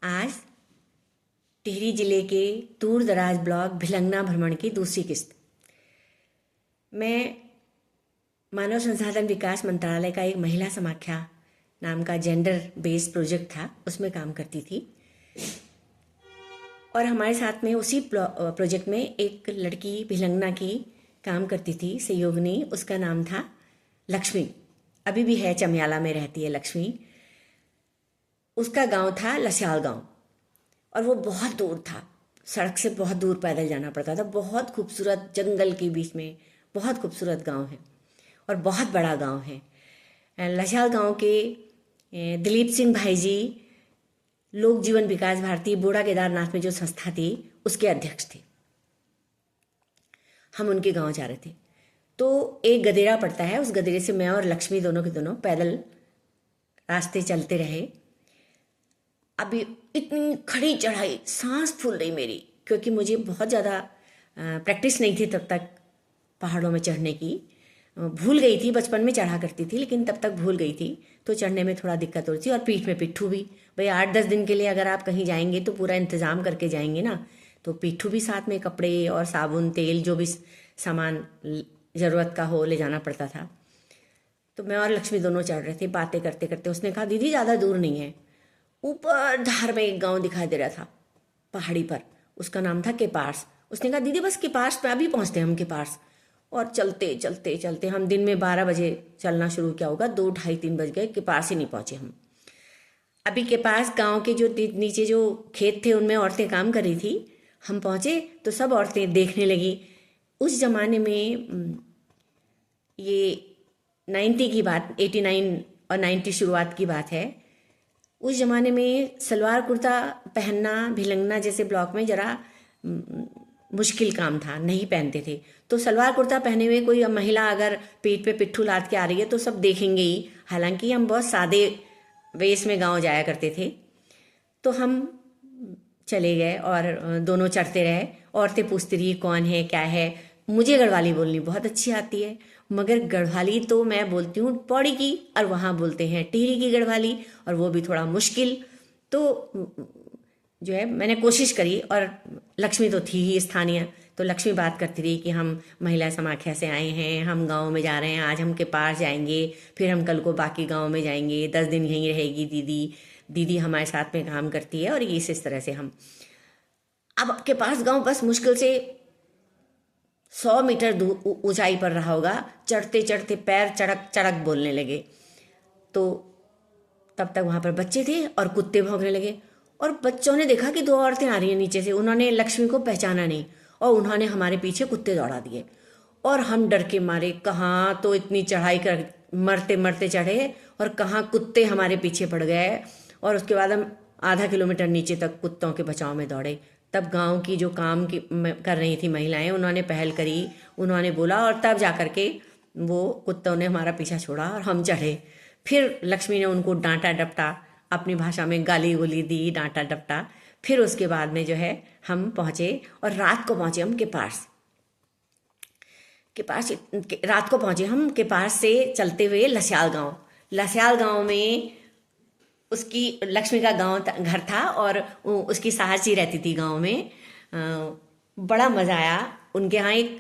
आज टिहरी जिले के दूर दराज ब्लॉक भिलंगना भ्रमण की दूसरी किस्त। मैं मानव संसाधन विकास मंत्रालय का एक महिला समाख्या नाम का जेंडर बेस्ड प्रोजेक्ट था, उसमें काम करती थी। और हमारे साथ में उसी प्रोजेक्ट में एक लड़की भिलंगना की काम करती थी, सहयोगिनी। उसका नाम था लक्ष्मी, अभी भी है, चमियाला में रहती है लक्ष्मी। उसका गांव था लस्याल गांव और वो बहुत दूर था, सड़क से बहुत दूर पैदल जाना पड़ता था। बहुत खूबसूरत जंगल के बीच में बहुत खूबसूरत गांव है और बहुत बड़ा गांव है। लस्याल गांव के दिलीप सिंह भाई जी लोक जीवन विकास भारती बूढ़ा केदारनाथ में जो संस्था थी उसके अध्यक्ष थे। हम उनके गांव जा रहे थे तो एक गदेरा पड़ता है, उस गदेरे से मैं और लक्ष्मी दोनों के दोनों पैदल रास्ते चलते रहे। अभी इतनी खड़ी चढ़ाई, सांस फूल रही मेरी, क्योंकि मुझे बहुत ज़्यादा प्रैक्टिस नहीं थी तब तक पहाड़ों में चढ़ने की। भूल गई थी, बचपन में चढ़ा करती थी लेकिन तब तक भूल गई थी, तो चढ़ने में थोड़ा दिक्कत हो रही थी। और पीठ में पिट्ठू भी, भाई 8-10 दिन के लिए अगर आप कहीं जाएंगे तो पूरा इंतज़ाम करके जाएंगे ना, तो पिट्ठू भी साथ में, कपड़े और साबुन तेल जो भी सामान ज़रूरत का हो ले जाना पड़ता था। तो मैं और लक्ष्मी दोनों चढ़ रहे थे, बातें करते करते। उसने कहा दीदी ज़्यादा दूर नहीं है, ऊपर धार में एक गांव दिखाई दे रहा था पहाड़ी पर, उसका नाम था केपार्स। उसने कहा दीदी बस केपार्स पे अभी पहुंचते हैं हम केपार्स। और चलते चलते चलते हम दिन में 12 बजे चलना शुरू किया होगा, 2, ढाई 3 बज गए, केपार्स ही नहीं पहुंचे हम। अभी केपार्स गांव के जो नीचे जो खेत थे उनमें औरतें काम कर रही थी। हम पहुंचे तो सब औरतें देखने लगी। उस जमाने में ये 90 की बात, 89 और 90 शुरुआत की बात है। उस ज़माने में सलवार कुर्ता पहनना भिलंगना जैसे ब्लॉक में ज़रा मुश्किल काम था, नहीं पहनते थे। तो सलवार कुर्ता पहने हुए कोई महिला अगर पीठ पे पिट्ठू लाद के आ रही है तो सब देखेंगे ही। हालांकि हम बहुत सादे वेश में गांव जाया करते थे। तो हम चले गए और दोनों चढ़ते रहे। औरतें पूछती रही कौन है क्या है। मुझे गढ़वाली बोलनी बहुत अच्छी आती है, मगर गढ़वाली तो मैं बोलती हूँ पौड़ी की, और वहाँ बोलते हैं टिहरी की गढ़वाली, और वो भी थोड़ा मुश्किल। तो जो है मैंने कोशिश करी, और लक्ष्मी तो थी ही स्थानीय, तो लक्ष्मी बात करती रही कि हम महिला समाख्या से आए हैं, हम गांव में जा रहे हैं, आज हम के पास जाएंगे, फिर हम कल को बाकी गांव में जाएंगे, 10 दिन यहीं रहेगी दीदी, दीदी हमारे साथ में काम करती है। और इस तरह से हम अब के पास गांव बस मुश्किल से 100 मीटर दूर ऊंचाई पर रहा होगा। चढ़ते चढ़ते पैर चढ़क चढ़क बोलने लगे। तो तब तक वहाँ पर बच्चे थे और कुत्ते भौंकने लगे, और बच्चों ने देखा कि 2 औरतें आ रही हैं नीचे से। उन्होंने लक्ष्मी को पहचाना नहीं और उन्होंने हमारे पीछे कुत्ते दौड़ा दिए। और हम डर के मारे, कहाँ तो इतनी चढ़ाई कर मरते मरते चढ़े और कहाँ कुत्ते हमारे पीछे पड़ गए। और उसके बाद हम आधा किलोमीटर नीचे तक कुत्तों के बचाव में दौड़े। तब गांव की जो काम की कर रही थी महिलाएं, उन्होंने पहल करी, उन्होंने बोला, और तब जा कर के वो कुत्तों ने हमारा पीछा छोड़ा और हम चढ़े। फिर लक्ष्मी ने उनको डांटा डपटा, अपनी भाषा में गाली गुली दी, डांटा डपटा। फिर उसके बाद में जो है हम पहुँचे, और रात को पहुँचे हम रात को पहुँचे हम के पास से चलते हुए लस्याल गांव में उसकी लक्ष्मी का घर था और उसकी साहस जी रहती थी गांव में। बड़ा मज़ा आया। उनके यहाँ एक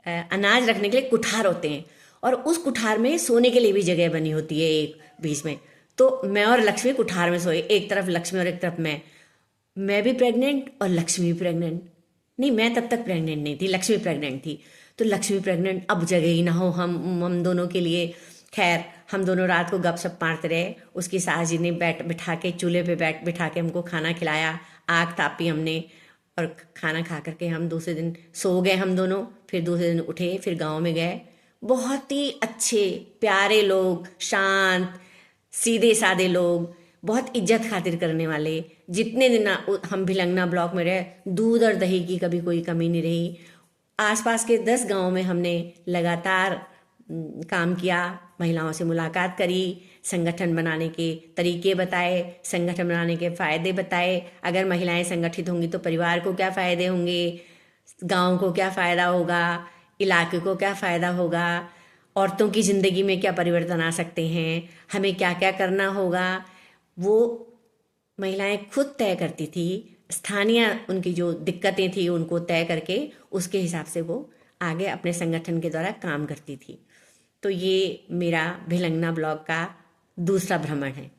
अनाज रखने के लिए कुठार होते हैं, और उस कुठार में सोने के लिए भी जगह बनी होती है एक बीच में। तो मैं और लक्ष्मी कुठार में सोए, एक तरफ लक्ष्मी और एक तरफ मैं भी प्रेग्नेंट और लक्ष्मी भी प्रेग्नेंट। नहीं, मैं तब तक प्रेग्नेंट नहीं थी, लक्ष्मी प्रेग्नेंट थी। तो लक्ष्मी प्रेग्नेंट, अब जगह ही ना हो हम दोनों के लिए। खैर हम दोनों रात को गपशप मारते रहे। उसकी सास जी ने बिठा के चूल्हे पे बिठा के हमको खाना खिलाया, आग तापी हमने, और खाना खा करके हम दूसरे दिन सो गए हम दोनों। फिर दूसरे दिन उठे, फिर गांव में गए। बहुत ही अच्छे प्यारे लोग, शांत सीधे साधे लोग, बहुत इज्जत खातिर करने वाले। जितने दिन हम भिलंगना ब्लॉक में रहे, दूध और दही की कभी कोई कमी नहीं रही। आसपास के 10 गांवों में हमने लगातार काम किया, महिलाओं से मुलाकात करी, संगठन बनाने के तरीके बताए, संगठन बनाने के फ़ायदे बताए। अगर महिलाएं संगठित होंगी तो परिवार को क्या फ़ायदे होंगे, गांव को क्या फ़ायदा होगा, इलाके को क्या फ़ायदा होगा, औरतों की ज़िंदगी में क्या परिवर्तन आ सकते हैं, हमें क्या क्या करना होगा। वो महिलाएं खुद तय करती थी, स्थानीय उनकी जो दिक्कतें थी उनको तय करके उसके हिसाब से वो आगे अपने संगठन के द्वारा काम करती थी। तो ये मेरा भिलंगना ब्लॉक का दूसरा भ्रमण है।